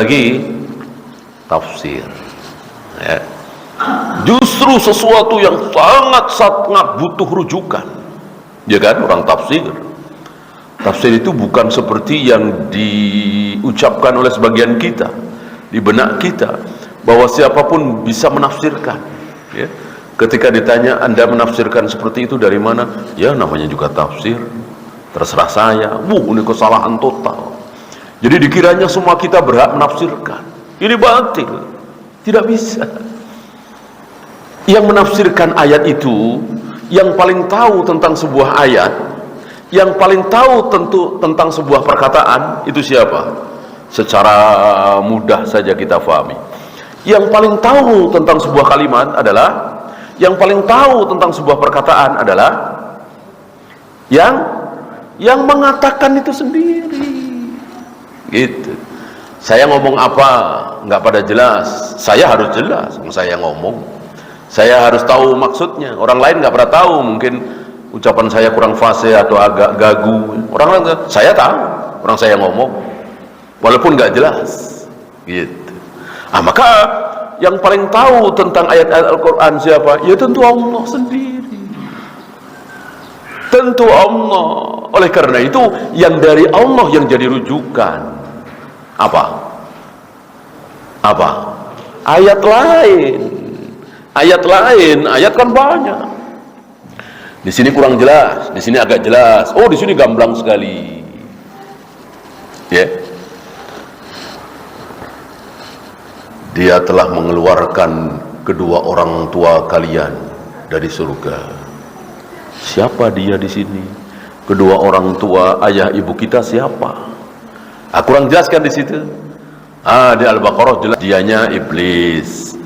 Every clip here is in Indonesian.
lagi tafsir, ya. Justru sesuatu yang sangat butuh rujukan, ya kan? Orang tafsir itu bukan seperti yang diucapkan oleh sebagian kita di benak kita, bahwa siapapun bisa menafsirkan, ya. Ketika ditanya, Anda menafsirkan seperti itu dari mana? Ya, namanya juga tafsir, terserah saya. Ini kesalahan total. Jadi dikiranya semua kita berhak menafsirkan. Ini batil, tidak bisa. Yang menafsirkan ayat itu, yang paling tahu tentang sebuah ayat, yang paling tahu tentang sebuah perkataan, itu siapa? Secara mudah saja kita pahami. Yang paling tahu tentang sebuah kalimat adalah, yang paling tahu tentang sebuah perkataan adalah yang mengatakan itu sendiri. Gitu. Saya ngomong apa nggak pada jelas, saya harus jelas. Saya ngomong, saya harus tahu maksudnya. Orang lain nggak pernah tahu, mungkin ucapan saya kurang fasih atau agak gagu. Orang lain, saya tahu, orang saya ngomong walaupun nggak jelas. Gitu. Maka yang paling tahu tentang ayat-ayat Al-Quran siapa? Ya tentu Allah sendiri. Tentu Allah. Oleh karena itu, yang dari Allah yang jadi rujukan apa? Ayat lain. Ayat kan banyak. Di sini kurang jelas, di sini agak jelas. Oh, di sini gamblang sekali. Ya. Dia telah mengeluarkan kedua orang tua kalian dari surga. Siapa dia di sini? Kedua orang tua ayah ibu kita siapa? Kurang jelaskan di situ. Di Al-Baqarah jelas, dianya iblis.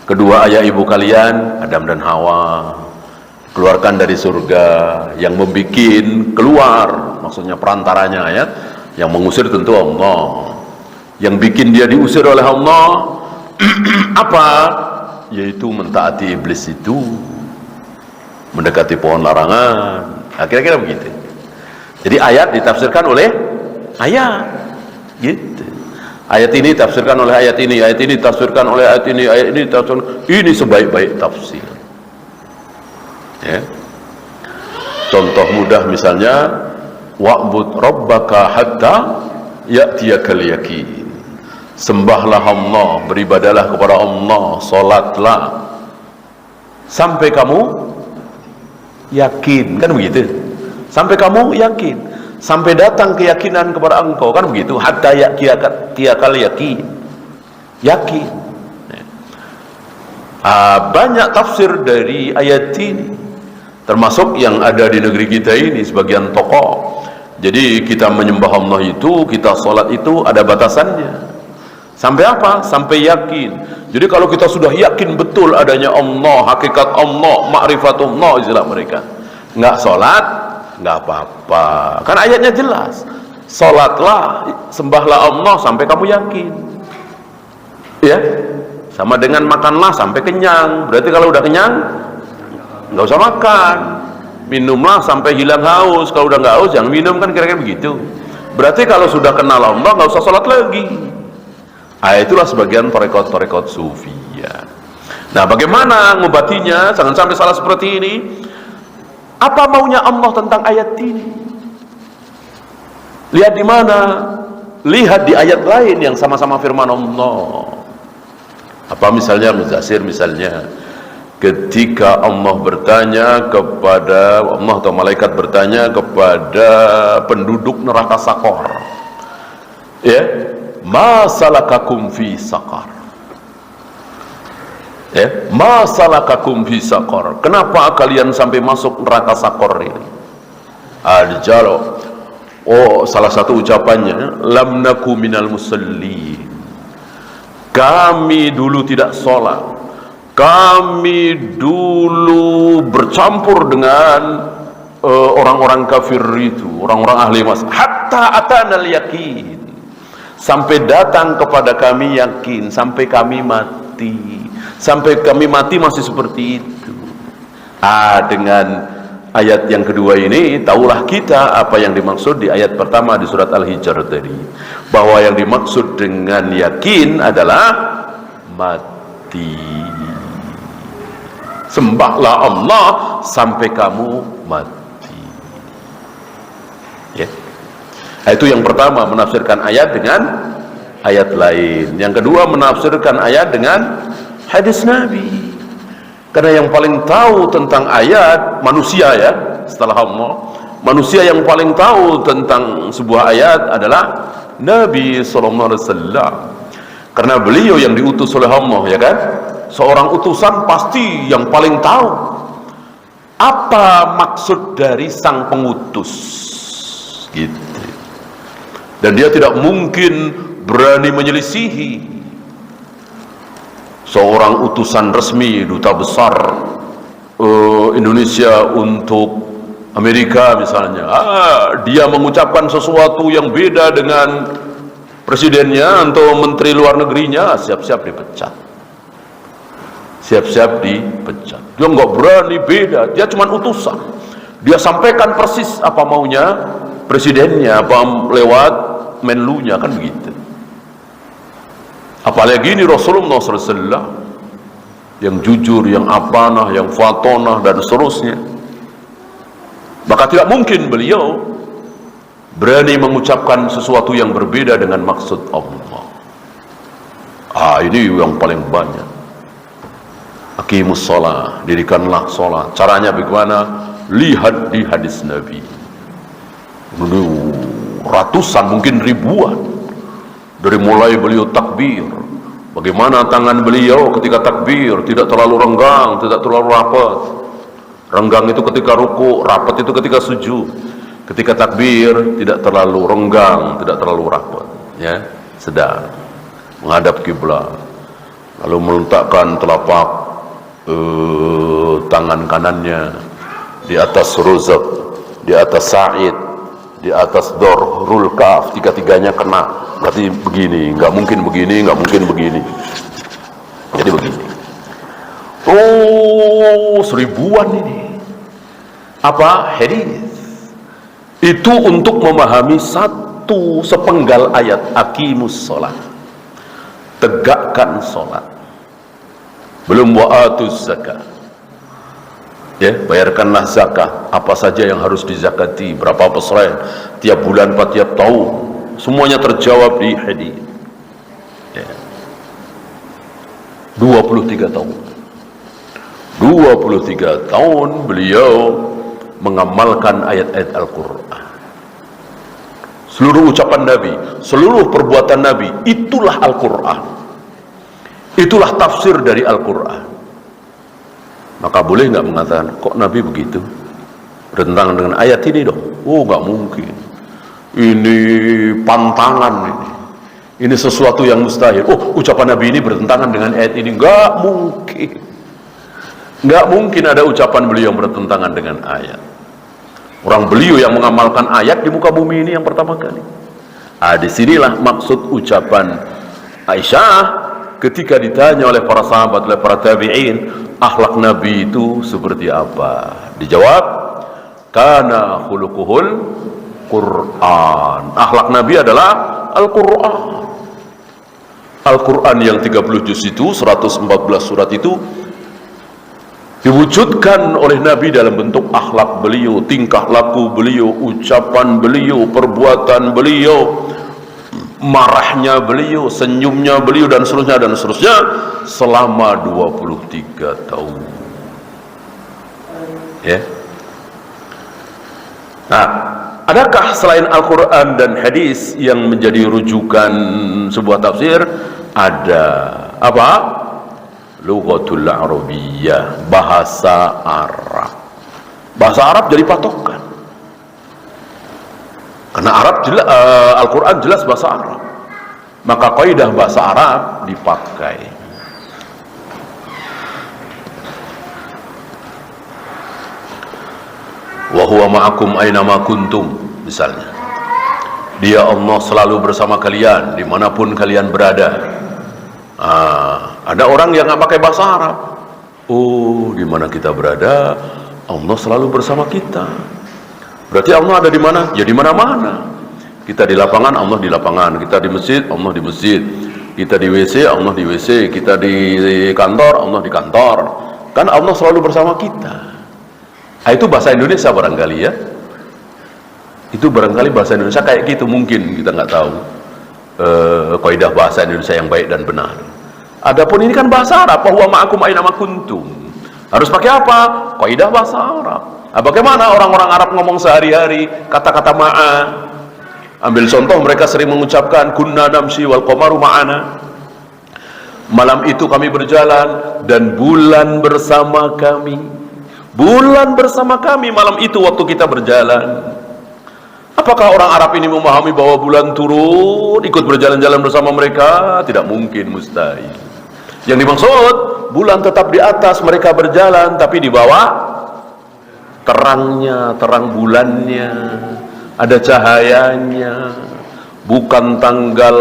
Kedua ayah ibu kalian Adam dan Hawa, keluarkan dari surga. Yang membikin keluar, maksudnya perantaranya, ya. Yang mengusir tentu Allah. Yang bikin dia diusir oleh Allah apa? Yaitu mentaati iblis itu, mendekati pohon larangan. Kira-kira begitu. Jadi ayat ditafsirkan oleh ayat. Gitu. Ayat ini ditafsirkan oleh ayat ini, ayat ini ditafsirkan oleh ayat ini, ayat ini ditafsirkan. Ini sebaik-baik tafsir. Ya. Contoh mudah misalnya, wa'bud rabbaka hatta ya'tiyakal yaqin. Sembahlah Allah, beribadalah kepada Allah, salatlah sampai kamu yakin, kan begitu? Sampai kamu yakin, sampai datang keyakinan kepada engkau, kan begitu? Hatta ya'tiyakal yaqin. Yakin. Banyak tafsir dari ayat ini, termasuk yang ada di negeri kita ini, sebagian tokoh. Jadi kita menyembah Allah itu, kita sholat itu ada batasannya. Sampai apa? Sampai yakin. Jadi kalau kita sudah yakin betul adanya Allah, hakikat Allah, ma'rifatullah, istilah mereka, nggak sholat, nggak apa-apa. Kan ayatnya jelas. Sholatlah, sembahlah Allah sampai kamu yakin. Ya, sama dengan makanlah sampai kenyang. Berarti kalau udah kenyang, nggak usah makan. Minumlah sampai hilang haus. Kalau udah nggak haus, jangan minum, kan kira-kira begitu. Berarti kalau sudah kenal Allah, nggak usah sholat lagi. Itulah sebagian tarekat sufi, ya. Nah, bagaimana ngobatinya? Jangan sampai salah seperti ini. Apa maunya Allah tentang ayat ini? Lihat di mana? Lihat di ayat lain yang sama-sama firman Allah. Apa misalnya Muzassir, misalnya ketika Allah bertanya kepada Allah, atau malaikat bertanya kepada penduduk neraka Sakor, ya, ma salakakum fi saqar, ya, ma salakakum fi saqar, kenapa kalian sampai masuk neraka Sakor ini? Dijawab, salah satu ucapannya, lam naku minal musallin, kami dulu tidak sholat, kami dulu bercampur dengan orang-orang kafir itu, orang-orang ahli mas, hatta atanal yakin, sampai datang kepada kami yakin, sampai kami mati. Sampai kami mati masih seperti itu. Dengan ayat yang kedua ini, tahulah kita apa yang dimaksud di ayat pertama di surat Al-Hijr tadi, bahwa yang dimaksud dengan yakin adalah mati. Sembahlah Allah sampai kamu mati. Ya. Itu yang pertama, menafsirkan ayat dengan ayat lain. Yang kedua, menafsirkan ayat dengan hadis Nabi. Karena yang paling tahu tentang ayat manusia, ya, setelah Allah, manusia yang paling tahu tentang sebuah ayat adalah Nabi SAW. Karena beliau yang diutus oleh Allah, ya kan? Seorang utusan pasti yang paling tahu apa maksud dari sang pengutus, gitu. Dan dia tidak mungkin berani menyelisihi seorang utusan resmi, duta besar Indonesia untuk Amerika misalnya. Dia mengucapkan sesuatu yang beda dengan presidennya atau menteri luar negerinya, siap-siap dipecat. Siap-siap dipecat. Dia nggak berani beda, dia cuma utusan. Dia sampaikan persis apa maunya presidennya, apa lewat menlunya, kan begitu. Apalagi ini Rasulullah SAW yang jujur, yang amanah, yang fatonah dan seterusnya. Maka tidak mungkin beliau berani mengucapkan sesuatu yang berbeda dengan maksud Allah. Ini yang paling banyak. Aqimus shalah, dirikanlah sholat. Caranya bagaimana? Lihat di hadis Nabi. Ratusan, mungkin ribuan. Dari mulai beliau takbir, bagaimana tangan beliau ketika takbir, tidak terlalu renggang, tidak terlalu rapat. Renggang itu ketika ruku, rapat itu ketika sujud. Ketika takbir tidak terlalu renggang, tidak terlalu rapat, ya, sedang menghadap kiblat. Lalu meletakkan telapak tangan kanannya di atas rozak, di atas sa'id, di atas dorul kaf, tiga-tiganya kena. Berarti begini, nggak mungkin begini, nggak mungkin begini. Jadi begini. Seribuan ini. Apa? Hadis. Itu untuk memahami satu sepenggal ayat, aqimus shalah. Tegakkan sholat. Belum wa'atuz zakat. Ya, bayarkanlah zakat. Apa saja yang harus dizakati, berapa persen, tiap bulan, tiap tahun, semuanya terjawab di hadis. Ya. 23 tahun. 23 tahun beliau mengamalkan ayat-ayat Al-Quran. Seluruh ucapan Nabi, seluruh perbuatan Nabi, itulah Al-Quran. Itulah tafsir dari Al-Quran. Maka boleh nggak mengatakan, kok Nabi begitu? Bertentangan dengan ayat ini dong. Nggak mungkin. Ini pantangan ini. Ini sesuatu yang mustahil. Ucapan Nabi ini bertentangan dengan ayat ini. Nggak mungkin. Nggak mungkin ada ucapan beliau yang bertentangan dengan ayat. Orang beliau yang mengamalkan ayat di muka bumi ini yang pertama kali. Disinilah maksud ucapan Aisyah ketika ditanya oleh para sahabat, oleh para tabi'in, akhlak Nabi itu seperti apa? Dijawab, kana khuluquhul Quran. Akhlak Nabi adalah Al-Quran. Al-Quran yang 30 juz itu, 114 surat itu diwujudkan oleh Nabi dalam bentuk akhlak beliau, tingkah laku beliau, ucapan beliau, perbuatan beliau, marahnya beliau, senyumnya beliau, dan seterusnya selama 23 tahun. Ya. Nah, adakah selain Al-Quran dan hadis yang menjadi rujukan sebuah tafsir? Ada. Apa? Lughatul Arabiyyah, bahasa Arab. Bahasa Arab jadi patokan. Karena Al-Quran jelas bahasa Arab, maka kaidah bahasa Arab dipakai. Wa huwa ma'akum aina ma kuntum, misalnya. Dia Allah selalu bersama kalian dimanapun kalian berada. Ada orang yang nggak pakai bahasa Arab. Di mana kita berada, Allah selalu bersama kita. Berarti Allah ada di mana? Ya di mana-mana. Kita di lapangan, Allah di lapangan. Kita di masjid, Allah di masjid. Kita di WC, Allah di WC. Kita di kantor, Allah di kantor. Kan Allah selalu bersama kita. Itu bahasa Indonesia barangkali ya. Itu barangkali bahasa Indonesia kayak gitu, mungkin kita nggak tahu kaidah bahasa Indonesia yang baik dan benar. Adapun ini kan bahasa Arab, huwa ma'akum aina ma kuntum. Harus pakai apa? Kaidah bahasa Arab. Nah, bagaimana orang-orang Arab ngomong sehari-hari kata-kata ma'a? Ambil contoh, mereka sering mengucapkan kunna namsi wal qamaru ma'ana. Malam itu kami berjalan dan bulan bersama kami. Bulan bersama kami malam itu waktu kita berjalan. Apakah orang Arab ini memahami bahwa bulan turun ikut berjalan-jalan bersama mereka? Tidak mungkin, mustahil. Yang dimaksud bulan tetap di atas, mereka berjalan, tapi di bawah terangnya, terang bulannya, ada cahayanya. Bukan tanggal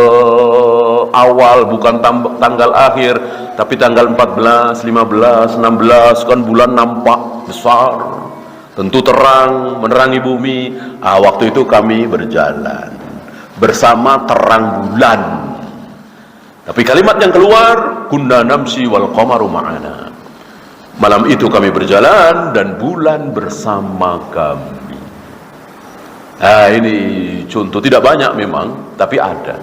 awal, bukan tanggal akhir, tapi tanggal 14, 15, 16 kan bulan nampak besar, tentu terang, menerangi bumi. Waktu itu kami berjalan bersama terang bulan. Tapi kalimat yang keluar, kunna namsi wal qamaru ma'ana. Malam itu kami berjalan dan bulan bersama kami. Ini contoh, tidak banyak memang, tapi ada.